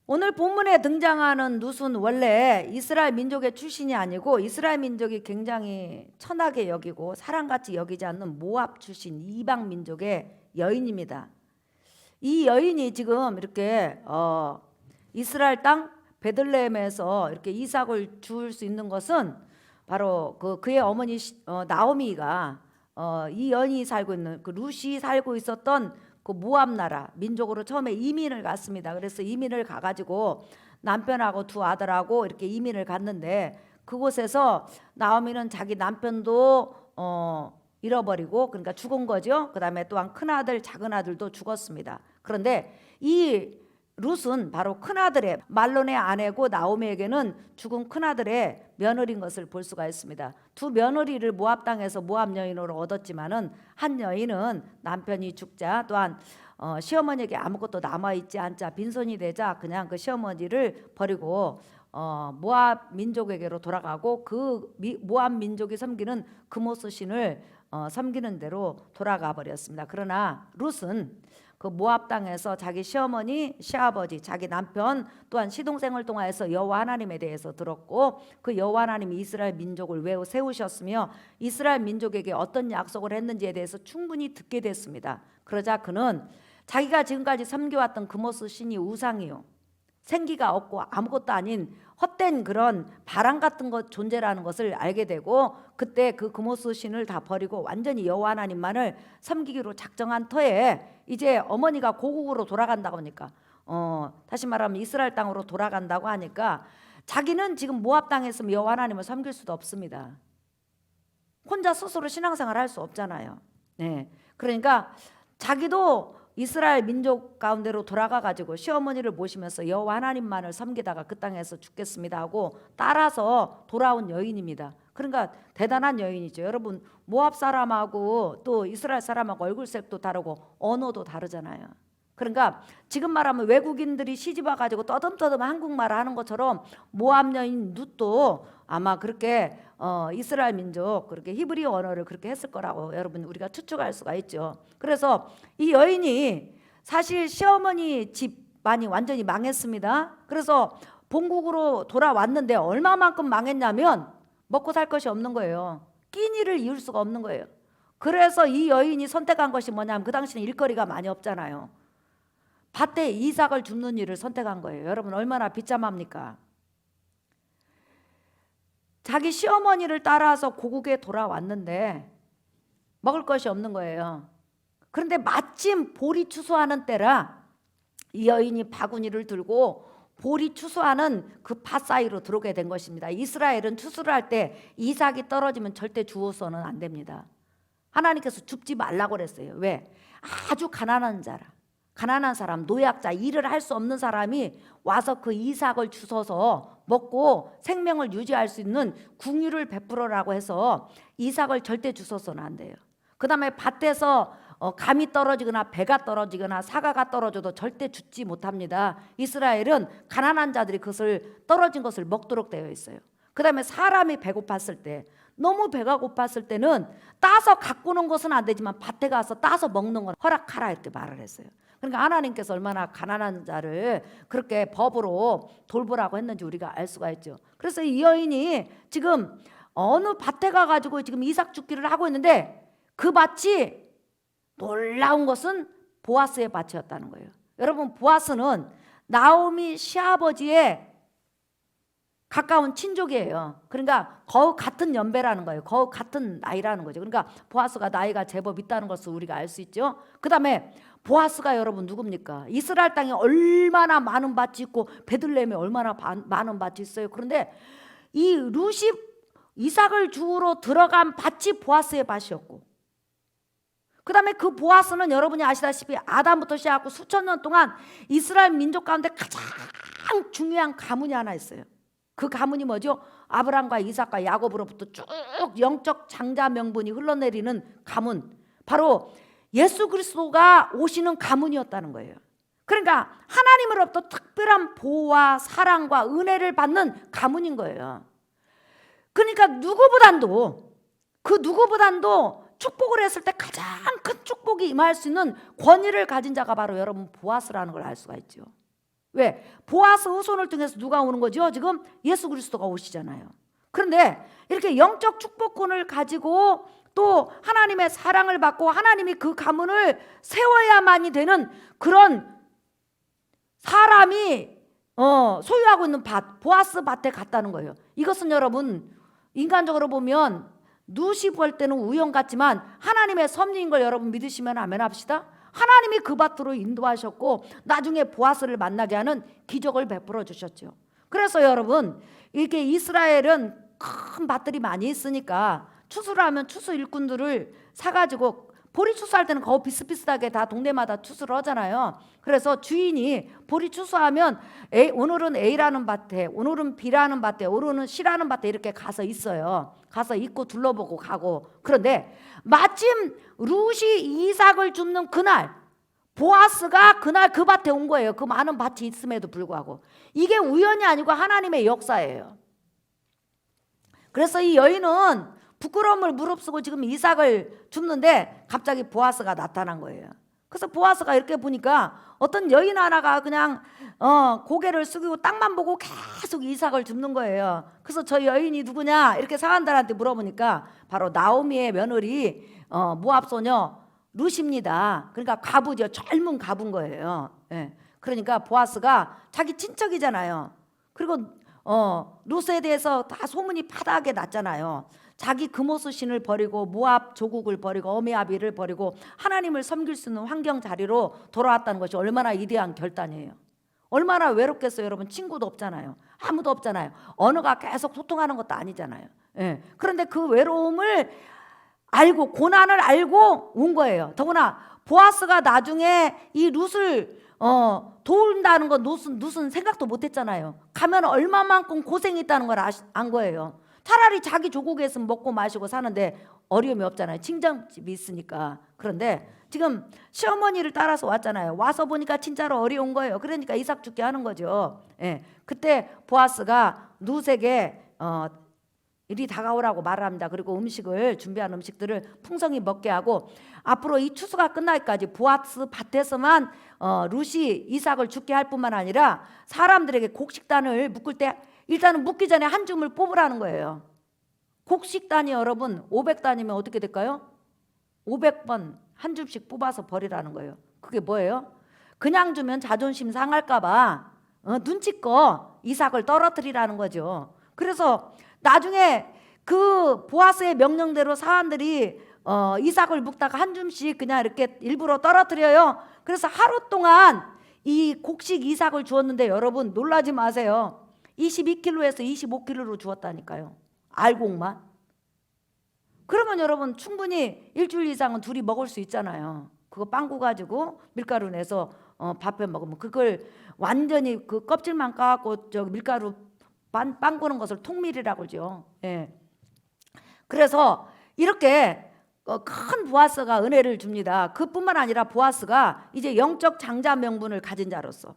오늘 본문에 등장하는 룻은 원래 이스라엘 민족의 출신이 아니고 이스라엘 민족이 굉장히 천하게 여기고 사랑같이 여기지 않는 모압 출신 이방 민족의 여인입니다. 이 여인이 지금 이렇게 이스라엘 땅 베들레헴에서 이렇게 이삭을 줄 수 있는 것은 바로 그의 어머니 나오미가 이 여인이 살고 있는 그 룻이 살고 있었던 그 모압 나라 민족으로 처음에 이민을 갔습니다. 그래서 이민을 가가지고 남편하고 두 아들하고 이렇게 이민을 갔는데 그곳에서 나오미는 자기 남편도 잃어버리고 그러니까 죽은 거죠. 그 다음에 또한 큰 아들 작은 아들도 죽었습니다. 그런데 이 룻은 바로 큰아들의 말론의 아내고 나오미에게는 죽은 큰아들의 며느리인 것을 볼 수가 있습니다. 두 며느리를 모압 땅에서 모압 여인으로 얻었지만은 한 여인은 남편이 죽자 또한 시어머니에게 아무것도 남아있지 않자 빈손이 되자 그냥 그 시어머니를 버리고 모압 민족에게로 돌아가고 그 모압 민족이 섬기는 그모스 신을 섬기는 대로 돌아가 버렸습니다. 그러나 룻은 그 모압 땅에서 자기 시어머니, 시아버지, 자기 남편 또한 시동생을 통하여서 여호와 하나님에 대해서 들었고 그 여호와 하나님이 이스라엘 민족을 왜 세우셨으며 이스라엘 민족에게 어떤 약속을 했는지에 대해서 충분히 듣게 됐습니다. 그러자 그는 자기가 지금까지 섬겨왔던 그모스 신이 우상이요 생기가 없고 아무것도 아닌 헛된 그런 바람 같은 것 존재라는 것을 알게 되고 그때 그 그모스 신을 다 버리고 완전히 여호와 하나님만을 섬기기로 작정한 터에 이제 어머니가 고국으로 돌아간다고 하니까 다시 말하면 이스라엘 땅으로 돌아간다고 하니까 자기는 지금 모압 땅에 있으면 여호와 하나님을 섬길 수도 없습니다. 혼자 스스로 신앙생활 할 수 없잖아요. 네, 그러니까 자기도 이스라엘 민족 가운데로 돌아가 가지고 시어머니를 모시면서 여호와 하나님만을 섬기다가 그 땅에서 죽겠습니다 하고 따라서 돌아온 여인입니다. 그러니까 대단한 여인이죠. 여러분 모압 사람하고 또 이스라엘 사람하고 얼굴색도 다르고 언어도 다르잖아요. 그러니까 지금 말하면 외국인들이 시집 와가지고 떠듬떠듬 한국말을 하는 것처럼 모압 여인 룻도 아마 그렇게 이스라엘 민족 그렇게 히브리 언어를 그렇게 했을 거라고 여러분 우리가 추측할 수가 있죠. 그래서 이 여인이 사실 시어머니 집안이 완전히 망했습니다. 그래서 본국으로 돌아왔는데 얼마만큼 망했냐면 먹고 살 것이 없는 거예요. 끼니를 이을 수가 없는 거예요. 그래서 이 여인이 선택한 것이 뭐냐면 그 당시는 일거리가 많이 없잖아요. 밭에 이삭을 줍는 일을 선택한 거예요. 여러분 얼마나 비참합니까? 자기 시어머니를 따라서 고국에 돌아왔는데 먹을 것이 없는 거예요. 그런데 마침 보리 추수하는 때라 이 여인이 바구니를 들고 보리 추수하는 그 밭 사이로 들어오게 된 것입니다. 이스라엘은 추수를 할 때 이삭이 떨어지면 절대 주워서는 안 됩니다. 하나님께서 줍지 말라고 그랬어요. 왜? 아주 가난한 자라 가난한 사람, 노약자, 일을 할 수 없는 사람이 와서 그 이삭을 주워서 먹고 생명을 유지할 수 있는 궁유를 베풀어라고 해서 이삭을 절대 주워서는 안 돼요. 그 다음에 밭에서 감이 떨어지거나 배가 떨어지거나 사과가 떨어져도 절대 죽지 못합니다. 이스라엘은 가난한 자들이 그것을 떨어진 것을 먹도록 되어 있어요. 그 다음에 사람이 배고팠을 때 너무 배가 고팠을 때는 따서 갖고 오는 것은 안 되지만 밭에 가서 따서 먹는 건 허락하라 이렇게 말을 했어요. 그러니까 하나님께서 얼마나 가난한 자를 그렇게 법으로 돌보라고 했는지 우리가 알 수가 있죠. 그래서 이 여인이 지금 어느 밭에 가가지고 지금 이삭 죽기를 하고 있는데 그 밭이 놀라운 것은 보아스의 밭이었다는 거예요. 여러분 보아스는 나오미 시아버지의 가까운 친족이에요. 그러니까 거의 같은 연배라는 거예요. 거의 같은 나이라는 거죠. 그러니까 보아스가 나이가 제법 있다는 것을 우리가 알 수 있죠. 그 다음에 보아스가 여러분 누굽니까? 이스라엘 땅에 얼마나 많은 밭이 있고 베들레헴에 얼마나 많은 밭이 있어요. 그런데 이 룻이 이삭을 주우러 들어간 밭이 보아스의 밭이었고 그 다음에 그 보아스는 여러분이 아시다시피 아담부터 시작하고 수천 년 동안 이스라엘 민족 가운데 가장 중요한 가문이 하나 있어요. 그 가문이 뭐죠? 아브라함과 이삭과 야곱으로부터 쭉 영적 장자 명분이 흘러내리는 가문, 바로 예수 그리스도가 오시는 가문이었다는 거예요. 그러니까 하나님으로부터 특별한 보호와 사랑과 은혜를 받는 가문인 거예요. 그러니까 그 누구보단도 축복을 했을 때 가장 큰 축복이 임할 수 있는 권위를 가진 자가 바로 여러분 보아스라는 걸 알 수가 있죠. 왜? 보아스 후손을 통해서 누가 오는 거죠? 지금 예수 그리스도가 오시잖아요. 그런데 이렇게 영적 축복권을 가지고 또 하나님의 사랑을 받고 하나님이 그 가문을 세워야만이 되는 그런 사람이 소유하고 있는 밭, 보아스 밭에 갔다는 거예요. 이것은 여러분 인간적으로 보면 누시 볼 때는 우연 같지만 하나님의 섭리인 걸 여러분 믿으시면 아멘 합시다. 하나님이 그 밭으로 인도하셨고 나중에 보아스를 만나게 하는 기적을 베풀어 주셨죠. 그래서 여러분 이렇게 이스라엘은 큰 밭들이 많이 있으니까 추수를 하면 추수 일꾼들을 사가지고 보리 추수할 때는 거의 비슷비슷하게 다 동네마다 추수를 하잖아요. 그래서 주인이 보리 추수하면 오늘은 A라는 밭에, 오늘은 B라는 밭에, 오늘은 C라는 밭에 이렇게 가서 있어요. 가서 있고 둘러보고 가고. 그런데 마침 룻이 이삭을 줍는 그날 보아스가 그날 그 밭에 온 거예요. 그 많은 밭이 있음에도 불구하고. 이게 우연이 아니고 하나님의 역사예요. 그래서 이 여인은 부끄러움을 무릅쓰고 지금 이삭을 줍는데 갑자기 보아스가 나타난 거예요. 그래서 보아스가 이렇게 보니까 어떤 여인 하나가 그냥 고개를 숙이고 땅만 보고 계속 이삭을 줍는 거예요. 그래서 저 여인이 누구냐 이렇게 사람들한테 물어보니까 바로 나오미의 며느리 모압 소녀 룻입니다. 그러니까 과부죠. 젊은 과부인 거예요. 예. 그러니까 보아스가 자기 친척이잖아요. 그리고 룻에 대해서 다 소문이 파다하게 났잖아요. 자기 금오스 신을 버리고 모압 조국을 버리고 어미아비를 버리고 하나님을 섬길 수 있는 환경 자리로 돌아왔다는 것이 얼마나 위대한 결단이에요. 얼마나 외롭겠어요. 여러분 친구도 없잖아요. 아무도 없잖아요. 언어가 계속 소통하는 것도 아니잖아요. 예. 그런데 그 외로움을 알고 고난을 알고 온 거예요. 더구나 보아스가 나중에 이 룻을 도운다는 건 룻은 생각도 못했잖아요. 가면 얼마만큼 고생이 있다는 걸 안 거예요. 차라리 자기 조국에서 먹고 마시고 사는데 어려움이 없잖아요. 친정집이 있으니까. 그런데 지금 시어머니를 따라서 왔잖아요. 와서 보니까 진짜로 어려운 거예요. 그러니까 이삭 죽게 하는 거죠. 예. 그때 보아스가 룻에게 이리 다가오라고 말을 합니다. 그리고 음식을 준비한 음식들을 풍성히 먹게 하고 앞으로 이 추수가 끝날까지 보아스 밭에서만 룻이 이삭을 죽게 할 뿐만 아니라 사람들에게 곡식단을 묶을 때 일단은 묶기 전에 한 줌을 뽑으라는 거예요. 곡식단이 여러분 500단이면 어떻게 될까요? 500번 한 줌씩 뽑아서 버리라는 거예요. 그게 뭐예요? 그냥 주면 자존심 상할까 봐 눈치껏 이삭을 떨어뜨리라는 거죠. 그래서 나중에 그 보아스의 명령대로 사람들이 이삭을 묶다가 한 줌씩 그냥 이렇게 일부러 떨어뜨려요. 그래서 하루 동안 이 곡식 이삭을 주었는데 여러분 놀라지 마세요. 22kg에서 25kg로 주었다니까요. 알곡만. 그러면 여러분 충분히 일주일 이상은 둘이 먹을 수 있잖아요. 그거 빵구 가지고 밀가루 내서 밥해 먹으면 그걸 완전히 그 껍질만 까갖고 저 밀가루 빵구는 것을 통밀이라고 그러죠. 예. 그래서 이렇게 큰 보아스가 은혜를 줍니다. 그뿐만 아니라 보아스가 이제 영적 장자 명분을 가진 자로서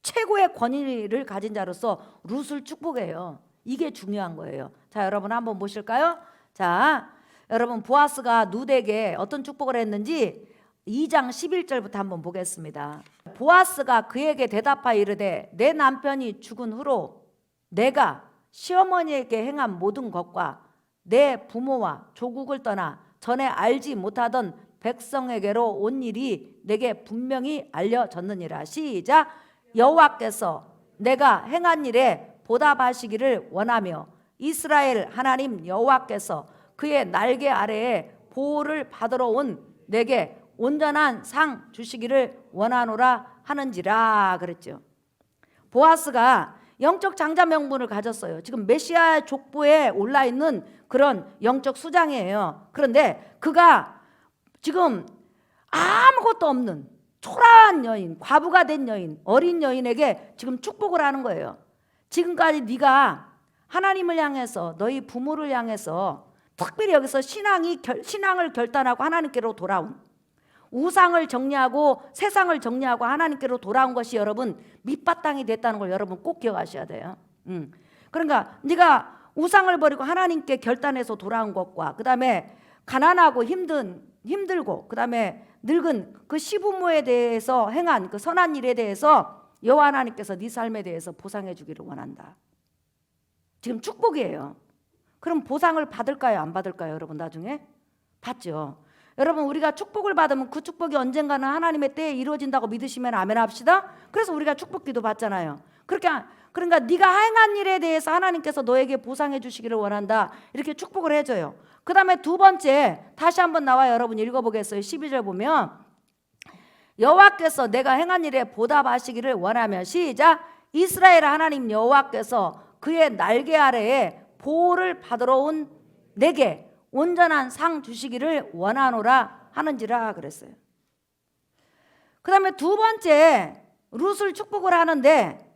최고의 권위를 가진 자로서 룻을 축복해요. 이게 중요한 거예요. 자, 여러분 한번 보실까요? 자, 여러분 보아스가 룻에게 어떤 축복을 했는지 2장 11절부터 한번 보겠습니다. 보아스가 그에게 대답하여 이르되 내 남편이 죽은 후로 내가 시어머니에게 행한 모든 것과 내 부모와 조국을 떠나 전에 알지 못하던 백성에게로 온 일이 내게 분명히 알려졌느니라. 시작. 여호와께서 내가 행한 일에 보답하시기를 원하며 이스라엘 하나님 여호와께서 그의 날개 아래에 보호를 받으러 온 내게 온전한 상 주시기를 원하노라 하는지라 그랬죠. 보아스가 영적 장자 명분을 가졌어요. 지금 메시아 족보에 올라 있는 그런 영적 수장이에요. 그런데 그가 지금 아무것도 없는 초라한 여인, 과부가 된 여인, 어린 여인에게 지금 축복을 하는 거예요. 지금까지 네가 하나님을 향해서 너희 부모를 향해서 특별히 여기서 신앙을 결단하고 하나님께로 돌아온 우상을 정리하고 세상을 정리하고 하나님께로 돌아온 것이 여러분 밑바탕이 됐다는 걸 여러분 꼭 기억하셔야 돼요. 그러니까 네가 우상을 버리고 하나님께 결단해서 돌아온 것과 그 다음에 가난하고 힘들고 그 다음에 늙은 그 시부모에 대해서 행한 그 선한 일에 대해서 여호와 하나님께서 네 삶에 대해서 보상해 주기를 원한다. 지금 축복이에요. 그럼 보상을 받을까요? 안 받을까요? 여러분 나중에? 받죠. 여러분 우리가 축복을 받으면 그 축복이 언젠가는 하나님의 때에 이루어진다고 믿으시면 아멘 합시다. 그래서 우리가 축복기도 받잖아요. 그러니까 네가 행한 일에 대해서 하나님께서 너에게 보상해 주시기를 원한다. 이렇게 축복을 해줘요. 그 다음에 두 번째 다시 한번 나와 여러분 읽어보겠어요. 12절 보면 여호와께서 내가 행한 일에 보답하시기를 원하며 시작. 이스라엘 하나님 여호와께서 그의 날개 아래에 보호를 받으러 온 내게 온전한 상 주시기를 원하노라 하는지라 그랬어요. 그 다음에 두 번째 룻을 축복을 하는데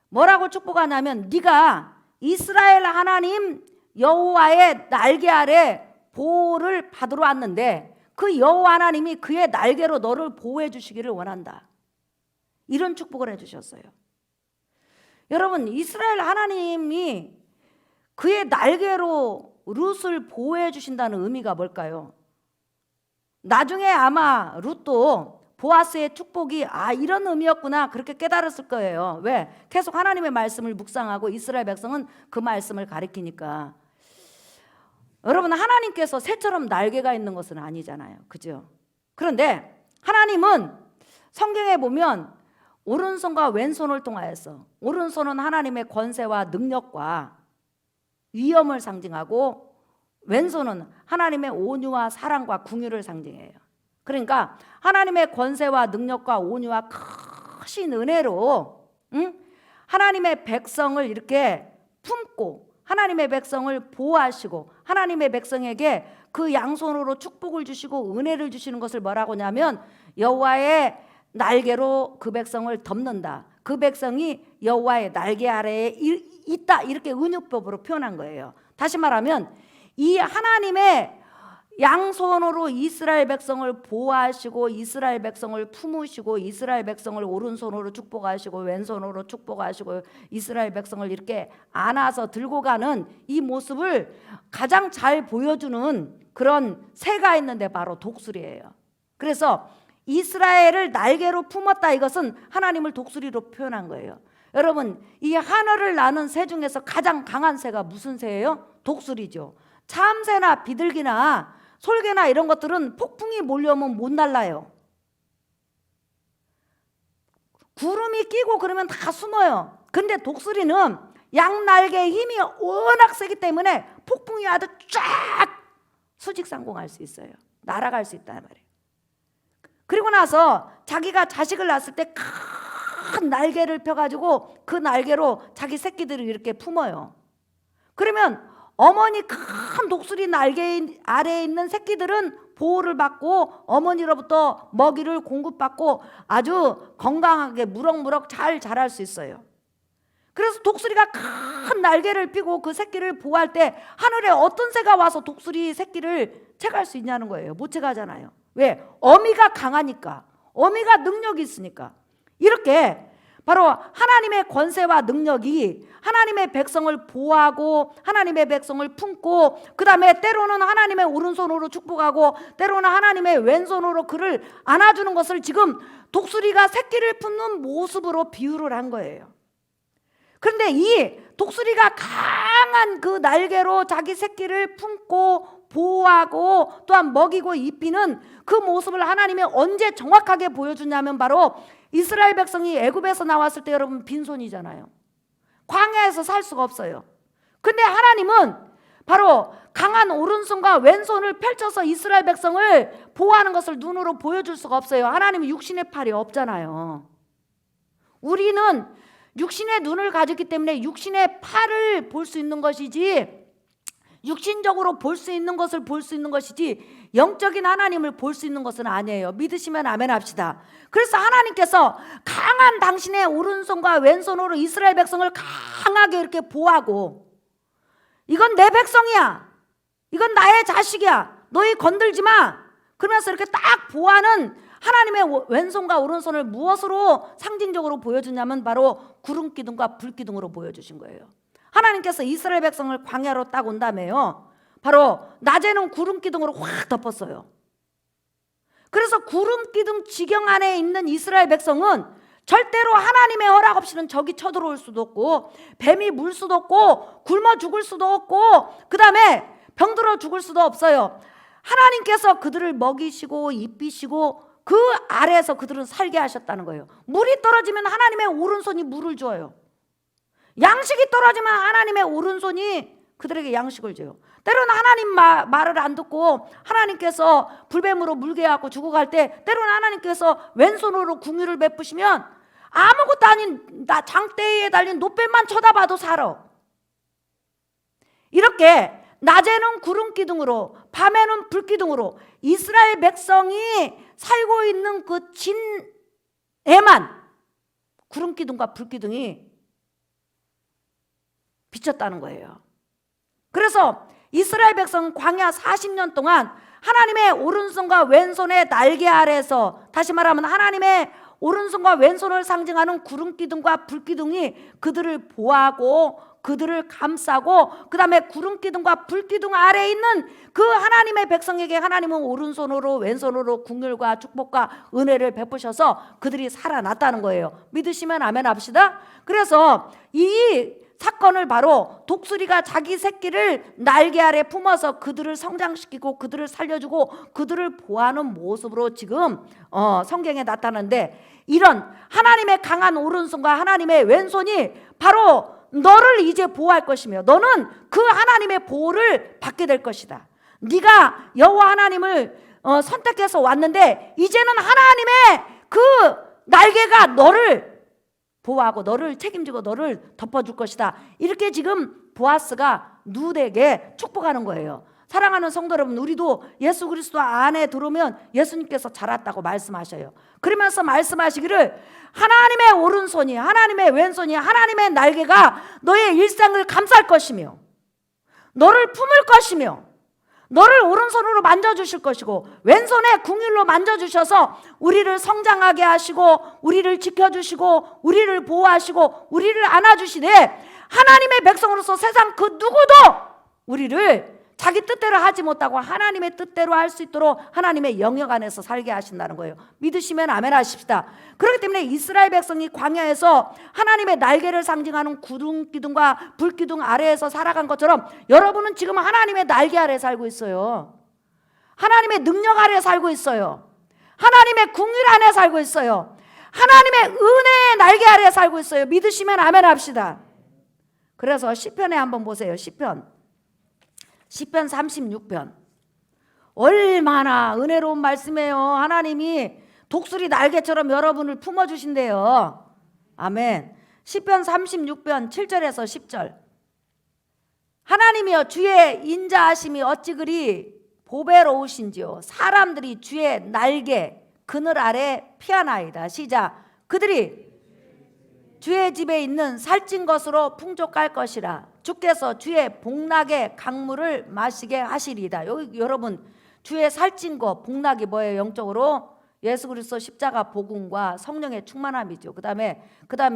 뭐라고 축복하냐면 네가 이스라엘 하나님 여호와의 날개 아래 보호를 받으러 왔는데 그 여호와 하나님이 그의 날개로 너를 보호해 주시기를 원한다. 이런 축복을 해주셨어요. 여러분 이스라엘 하나님이 그의 날개로 룻을 보호해 주신다는 의미가 뭘까요? 나중에 아마 룻도 보아스의 축복이 이런 의미였구나 그렇게 깨달았을 거예요. 왜? 계속 하나님의 말씀을 묵상하고 이스라엘 백성은 그 말씀을 가리키니까. 여러분 하나님께서 새처럼 날개가 있는 것은 아니잖아요. 그죠? 그런데 하나님은 성경에 보면 오른손과 왼손을 통하여서 오른손은 하나님의 권세와 능력과 위엄을 상징하고 왼손은 하나님의 온유와 사랑과 긍휼을 상징해요. 그러니까 하나님의 권세와 능력과 온유와 크신 은혜로 하나님의 백성을 이렇게 품고 하나님의 백성을 보호하시고 하나님의 백성에게 그 양손으로 축복을 주시고 은혜를 주시는 것을 뭐라고 하냐면 여호와의 날개로 그 백성을 덮는다. 그 백성이 여호와의 날개 아래에 있다. 이렇게 은유법으로 표현한 거예요. 다시 말하면 이 하나님의 양손으로 이스라엘 백성을 보호하시고 이스라엘 백성을 품으시고 이스라엘 백성을 오른손으로 축복하시고 왼손으로 축복하시고 이스라엘 백성을 이렇게 안아서 들고 가는 이 모습을 가장 잘 보여주는 그런 새가 있는데 바로 독수리예요. 그래서 이스라엘을 날개로 품었다 이것은 하나님을 독수리로 표현한 거예요. 여러분 이 하늘을 나는 새 중에서 가장 강한 새가 무슨 새예요? 독수리죠. 참새나 비둘기나 솔개나 이런 것들은 폭풍이 몰려오면 못 날라요. 구름이 끼고 그러면 다 숨어요. 근데 독수리는 양날개의 힘이 워낙 세기 때문에 폭풍이 와도 쫙 수직상공할 수 있어요. 날아갈 수 있단 말이에요. 그리고 나서 자기가 자식을 낳았을 때 큰 날개를 펴가지고 그 날개로 자기 새끼들을 이렇게 품어요. 그러면 어머니 큰 독수리 날개 아래에 있는 새끼들은 보호를 받고 어머니로부터 먹이를 공급받고 아주 건강하게 무럭무럭 잘 자랄 수 있어요. 그래서 독수리가 큰 날개를 펴고 그 새끼를 보호할 때 하늘에 어떤 새가 와서 독수리 새끼를 채갈 수 있냐는 거예요. 못 채가잖아요. 왜? 어미가 강하니까. 어미가 능력이 있으니까. 이렇게 바로 하나님의 권세와 능력이 하나님의 백성을 보호하고 하나님의 백성을 품고 그 다음에 때로는 하나님의 오른손으로 축복하고 때로는 하나님의 왼손으로 그를 안아주는 것을 지금 독수리가 새끼를 품는 모습으로 비유를 한 거예요. 그런데 이 독수리가 강한 그 날개로 자기 새끼를 품고 보호하고 또한 먹이고 입히는 그 모습을 하나님이 언제 정확하게 보여주냐면 바로 이스라엘 백성이 애굽에서 나왔을 때 여러분 빈손이잖아요. 광야에서 살 수가 없어요. 근데 하나님은 바로 강한 오른손과 왼손을 펼쳐서 이스라엘 백성을 보호하는 것을 눈으로 보여줄 수가 없어요. 하나님은 육신의 팔이 없잖아요. 우리는 육신의 눈을 가졌기 때문에 육신의 팔을 볼 수 있는 것이지 육신적으로 볼 수 있는 것을 볼 수 있는 것이지 영적인 하나님을 볼 수 있는 것은 아니에요. 믿으시면 아멘 합시다. 그래서 하나님께서 강한 당신의 오른손과 왼손으로 이스라엘 백성을 강하게 이렇게 보호하고 이건 내 백성이야. 이건 나의 자식이야. 너희 건들지 마. 그러면서 이렇게 딱 보호하는 하나님의 왼손과 오른손을 무엇으로 상징적으로 보여주냐면 바로 구름기둥과 불기둥으로 보여주신 거예요. 하나님께서 이스라엘 백성을 광야로 딱 온 다음에요. 바로 낮에는 구름기둥으로 확 덮었어요. 그래서 구름기둥 지경 안에 있는 이스라엘 백성은 절대로 하나님의 허락 없이는 적이 쳐들어올 수도 없고, 뱀이 물 수도 없고, 굶어 죽을 수도 없고, 그 다음에 병들어 죽을 수도 없어요. 하나님께서 그들을 먹이시고 입히시고 그 아래에서 그들은 살게 하셨다는 거예요. 물이 떨어지면 하나님의 오른손이 물을 줘요. 양식이 떨어지면 하나님의 오른손이 그들에게 양식을 줘요. 때로는 하나님 말을 안 듣고 하나님께서 불뱀으로 물게 하고 죽어갈 때, 때로는 하나님께서 왼손으로 궁유를 베푸시면 아무것도 아닌 장대에 달린 노뱀만 쳐다봐도 살아. 이렇게 낮에는 구름 기둥으로, 밤에는 불 기둥으로 이스라엘 백성이 살고 있는 그 진에만 구름 기둥과 불 기둥이 비쳤다는 거예요. 그래서 이스라엘 백성은 광야 40년 동안 하나님의 오른손과 왼손의 날개 아래에서, 다시 말하면 하나님의 오른손과 왼손을 상징하는 구름 기둥과 불 기둥이 그들을 보호하고 그들을 감싸고, 그 다음에 구름 기둥과 불 기둥 아래에 있는 그 하나님의 백성에게 하나님은 오른손으로 왼손으로 긍휼과 축복과 은혜를 베푸셔서 그들이 살아났다는 거예요. 믿으시면 아멘 합시다. 그래서 이 사건을 바로 독수리가 자기 새끼를 날개 아래 품어서 그들을 성장시키고 그들을 살려주고 그들을 보호하는 모습으로 지금 성경에 나타나는데, 이런 하나님의 강한 오른손과 하나님의 왼손이 바로 너를 이제 보호할 것이며 너는 그 하나님의 보호를 받게 될 것이다. 네가 여호와 하나님을 선택해서 왔는데 이제는 하나님의 그 날개가 너를 보호하고 너를 책임지고 너를 덮어줄 것이다. 이렇게 지금 보아스가 룻에게 축복하는 거예요. 사랑하는 성도 여러분, 우리도 예수 그리스도 안에 들어오면 예수님께서 자랐다고 말씀하셔요. 그러면서 말씀하시기를 하나님의 오른손이, 하나님의 왼손이, 하나님의 날개가 너의 일상을 감쌀 것이며 너를 품을 것이며 너를 오른손으로 만져주실 것이고 왼손에 궁휼로 만져주셔서 우리를 성장하게 하시고 우리를 지켜주시고 우리를 보호하시고 우리를 안아주시되, 하나님의 백성으로서 세상 그 누구도 우리를 자기 뜻대로 하지 못하고 하나님의 뜻대로 할 수 있도록 하나님의 영역 안에서 살게 하신다는 거예요. 믿으시면 아멘 하십시다. 그렇기 때문에 이스라엘 백성이 광야에서 하나님의 날개를 상징하는 구름 기둥과 불 기둥 아래에서 살아간 것처럼 여러분은 지금 하나님의 날개 아래 살고 있어요. 하나님의 능력 아래 살고 있어요. 하나님의 긍휼 안에 살고 있어요. 하나님의 은혜의 날개 아래 살고 있어요. 믿으시면 아멘 합시다. 그래서 시편에 한번 보세요. 시편 36편. 얼마나 은혜로운 말씀이에요. 하나님이 독수리 날개처럼 여러분을 품어주신대요. 아멘. 시편 36편 7절에서 10절. 하나님이여 주의 인자하심이 어찌 그리 보배로우신지요. 사람들이 주의 날개 그늘 아래 피하나이다. 시작. 그들이 주의 집에 있는 살찐 것으로 풍족할 것이라. 주께서 주의 복락의 강물을 마시게 하시리이다. 여러분, 주의 살찐 것, 복락이 뭐예요? 영적으로 예수 그리스도 십자가 복음과 성령의 충만함이죠. 그다음에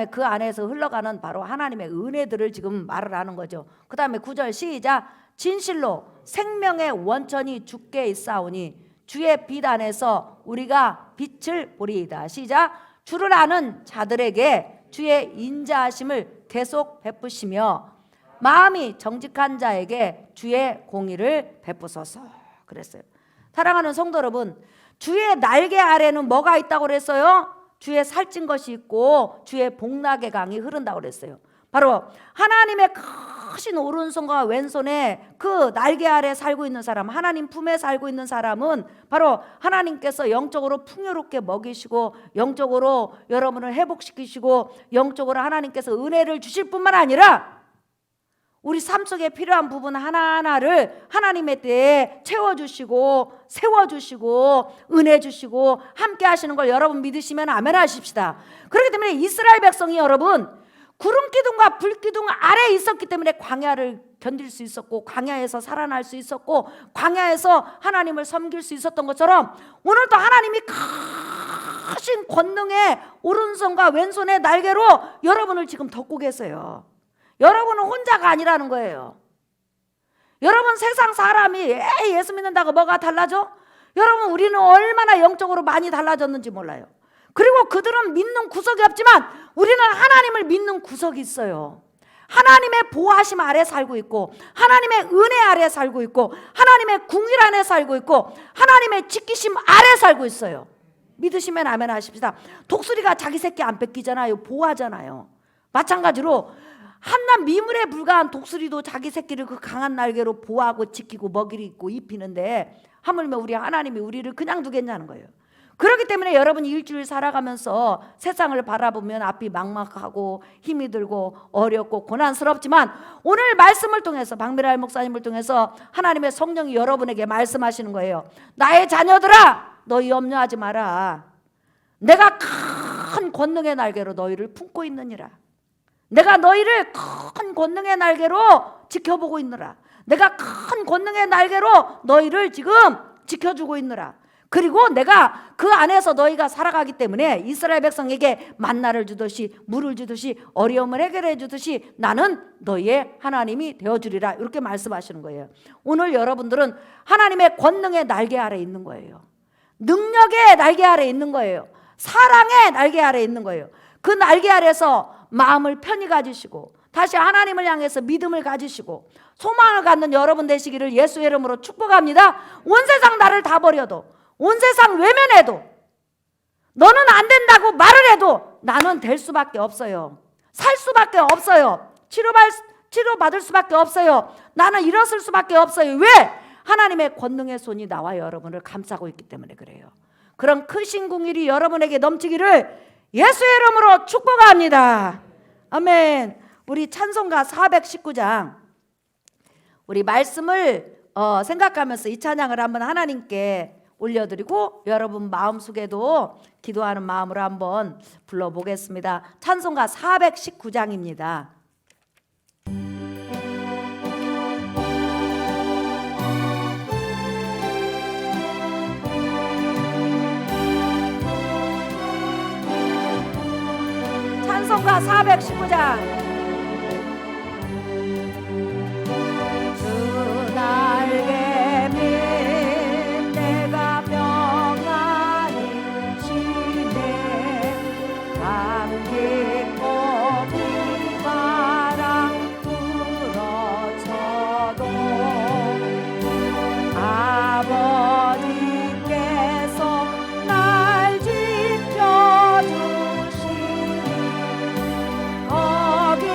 그 안에서 흘러가는 바로 하나님의 은혜들을 지금 말을 하는 거죠. 그다음에 9절 시작. 진실로 생명의 원천이 주께 있사오니 주의 빛 안에서 우리가 빛을 보리이다. 시작. 주를 아는 자들에게 주의 인자하심을 계속 베푸시며 마음이 정직한 자에게 주의 공의를 베푸소서 그랬어요. 사랑하는 성도 여러분, 주의 날개 아래는 뭐가 있다고 그랬어요? 주의 살찐 것이 있고 주의 복락의 강이 흐른다고 그랬어요. 바로 하나님의 크신 오른손과 왼손에 그 날개 아래 살고 있는 사람, 하나님 품에 살고 있는 사람은 바로 하나님께서 영적으로 풍요롭게 먹이시고 영적으로 여러분을 회복시키시고 영적으로 하나님께서 은혜를 주실 뿐만 아니라 우리 삶 속에 필요한 부분 하나하나를 하나님의 때에 채워주시고 세워주시고 은혜 주시고 함께 하시는 걸 여러분 믿으시면 아멘 하십시다. 그렇기 때문에 이스라엘 백성이 여러분 구름 기둥과 불 기둥 아래에 있었기 때문에 광야를 견딜 수 있었고 광야에서 살아날 수 있었고 광야에서 하나님을 섬길 수 있었던 것처럼 오늘도 하나님이 크신 권능의 오른손과 왼손의 날개로 여러분을 지금 덮고 계세요. 여러분은 혼자가 아니라는 거예요. 여러분 세상 사람이 예수 믿는다고 뭐가 달라져? 여러분 우리는 얼마나 영적으로 많이 달라졌는지 몰라요. 그리고 그들은 믿는 구석이 없지만 우리는 하나님을 믿는 구석이 있어요. 하나님의 보호하심 아래 살고 있고, 하나님의 은혜 아래 살고 있고, 하나님의 궁일 안에 살고 있고, 하나님의 지키심 아래 살고 있어요. 믿으시면 아멘 하십시다. 독수리가 자기 새끼 안 뺏기잖아요. 보호하잖아요. 마찬가지로 한낱 미물에 불과한 독수리도 자기 새끼를 그 강한 날개로 보호하고 지키고 먹이고 입히는데, 하물며 우리 하나님이 우리를 그냥 두겠냐는 거예요. 그렇기 때문에 여러분이 일주일 살아가면서 세상을 바라보면 앞이 막막하고 힘이 들고 어렵고 고난스럽지만, 오늘 말씀을 통해서, 박미랄 목사님을 통해서 하나님의 성령이 여러분에게 말씀하시는 거예요. 나의 자녀들아, 너희 염려하지 마라. 내가 큰 권능의 날개로 너희를 품고 있느니라. 내가 너희를 큰 권능의 날개로 지켜보고 있느라. 내가 큰 권능의 날개로 너희를 지금 지켜주고 있느라. 그리고 내가 그 안에서 너희가 살아가기 때문에 이스라엘 백성에게 만나를 주듯이, 물을 주듯이, 어려움을 해결해 주듯이 나는 너희의 하나님이 되어주리라. 이렇게 말씀하시는 거예요. 오늘 여러분들은 하나님의 권능의 날개 아래 있는 거예요. 능력의 날개 아래 있는 거예요. 사랑의 날개 아래 있는 거예요. 그 날개 아래서 마음을 편히 가지시고 다시 하나님을 향해서 믿음을 가지시고 소망을 갖는 여러분 되시기를 예수의 이름으로 축복합니다. 온 세상 나를 다 버려도, 온 세상 외면해도, 너는 안 된다고 말을 해도 나는 될 수밖에 없어요. 살 수밖에 없어요. 치료받을 수밖에 없어요. 나는 일어설 수밖에 없어요. 왜? 하나님의 권능의 손이 나와 여러분을 감싸고 있기 때문에 그래요. 그런 크신 궁일이 여러분에게 넘치기를 예수의 이름으로 축복합니다. 아멘. 우리 찬송가 419장, 우리 말씀을 생각하면서 이 찬양을 한번 하나님께 올려드리고 여러분 마음속에도 기도하는 마음으로 한번 불러보겠습니다. 찬송가 419장입니다. 찬송가 419장. 주 날개 밑 내가 평안히 쉬네. 감기고 비바람 불어쳐도 아버지께서 날 지켜주시니 거기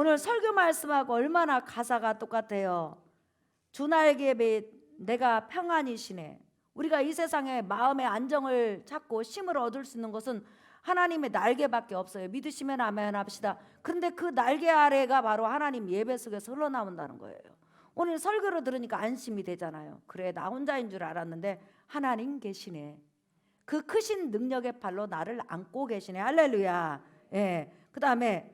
오늘 설교 말씀하고 얼마나 가사가 똑같아요. 주 날개 밑 내가 평안이시네. 우리가 이 세상에 마음의 안정을 찾고 쉼을 얻을 수 있는 것은 하나님의 날개밖에 없어요. 믿으시면 아멘 합시다. 그런데 그 날개 아래가 바로 하나님 예배 속에서 흘러나온다는 거예요. 오늘 설교를 들으니까 안심이 되잖아요. 그래, 나 혼자인 줄 알았는데 하나님 계시네. 그 크신 능력의 팔로 나를 안고 계시네. 할렐루야. 예. 그 다음에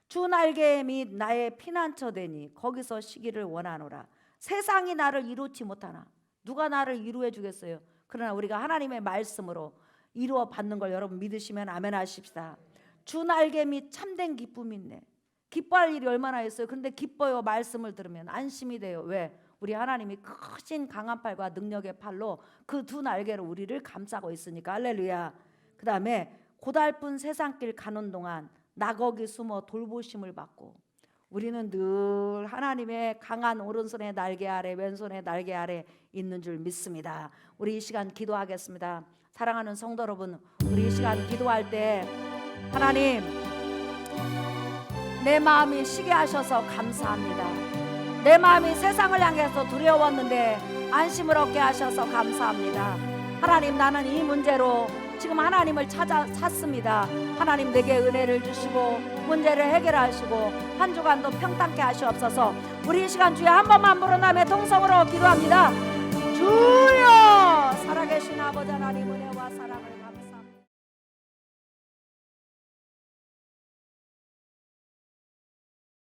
주 날개 및 나의 피난처 되니 거기서 쉬기를 원하노라. 세상이 나를 이루지 못하나 누가 나를 이루어 주겠어요. 그러나 우리가 하나님의 말씀으로 이루어 받는 걸 여러분 믿으시면 아멘 하십시다. 주 날개 및 참된 기쁨이 있네. 기뻐할 일이 얼마나 있어요. 그런데 기뻐요. 말씀을 들으면 안심이 돼요. 왜? 우리 하나님이 크신 강한 팔과 능력의 팔로 그 두 날개로 우리를 감싸고 있으니까. 할렐루야. 그 다음에 고달픈 세상길 가는 동안 나 거기 숨어 돌보심을 받고, 우리는 늘 하나님의 강한 오른손의 날개 아래 왼손의 날개 아래 있는 줄 믿습니다. 우리 이 시간 기도하겠습니다. 사랑하는 성도 여러분, 우리 이 시간 기도할 때 하나님, 내 마음이 쉬게 하셔서 감사합니다. 내 마음이 세상을 향해서 두려웠는데 안심을 얻게 하셔서 감사합니다. 하나님, 나는 이 문제로 지금 하나님을 찾습니다. 하나님, 내게 은혜를 주시고 문제를 해결하시고 한 주간도 평탄케 하시옵소서. 우리 이 시간 주에 한 번만 부르나며 통성으로 기도합니다. 주여, 살아계신 아버지 하나님, 은혜와 사랑을 감사합니다.